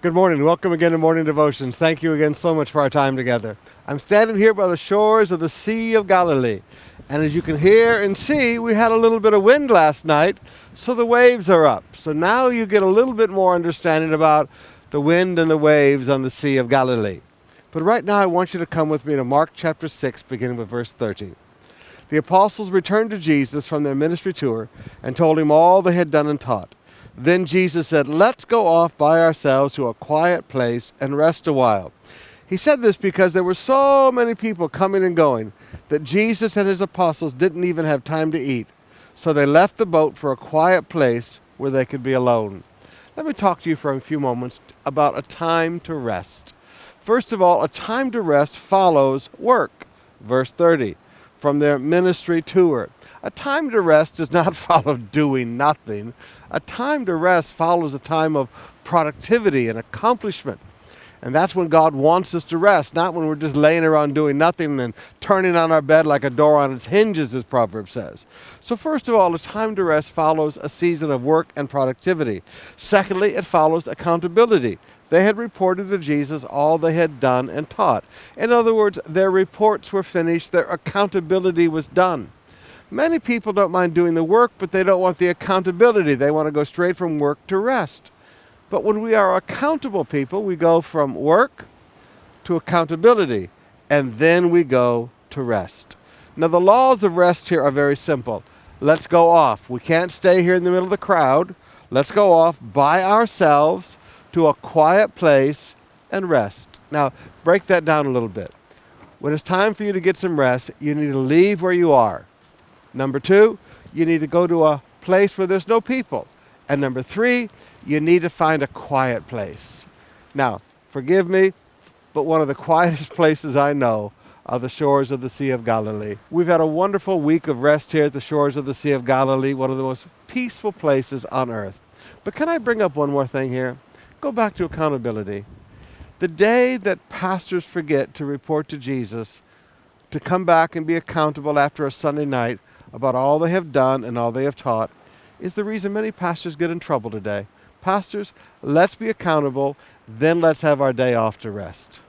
Good morning. Welcome again to Morning Devotions. Thank you again so much for our time together. I'm standing here by the shores of the Sea of Galilee. And as you can hear and see, we had a little bit of wind last night, so the waves are up. So now you get a little bit more understanding about the wind and the waves on the Sea of Galilee. But right now I want you to come with me to Mark chapter 6, beginning with verse 30. The apostles returned to Jesus from their ministry tour and told him all they had done and taught. Then Jesus said, "Let's go off by ourselves to a quiet place and rest a while." He said this because there were so many people coming and going that Jesus and his apostles didn't even have time to eat. So they left the boat for a quiet place where they could be alone. Let me talk to you for a few moments about a time to rest. First of all, a time to rest follows work. Verse 30, from their ministry tour. A time to rest does not follow doing nothing. A time to rest follows a time of productivity and accomplishment. And that's when God wants us to rest, not when we're just laying around doing nothing and turning on our bed like a door on its hinges, as Proverbs says. So first of all, a time to rest follows a season of work and productivity. Secondly, it follows accountability. They had reported to Jesus all they had done and taught. In other words, their reports were finished, their accountability was done. Many people don't mind doing the work, but they don't want the accountability. They want to go straight from work to rest. But when we are accountable people, we go from work to accountability, and then we go to rest. Now, the laws of rest here are very simple. Let's go off. We can't stay here in the middle of the crowd. Let's go off by ourselves to a quiet place and rest. Now, break that down a little bit. When it's time for you to get some rest, you need to leave where you are. Number 2, you need to go to a place where there's no people. And number 3, you need to find a quiet place. Now, forgive me, but one of the quietest places I know are the shores of the Sea of Galilee. We've had a wonderful week of rest here at the shores of the Sea of Galilee, one of the most peaceful places on earth. But can I bring up one more thing here? Go back to accountability. The day that pastors forget to report to Jesus, to come back and be accountable after a Sunday night about all they have done and all they have taught, is the reason many pastors get in trouble today. Pastors, let's be accountable, then let's have our day off to rest.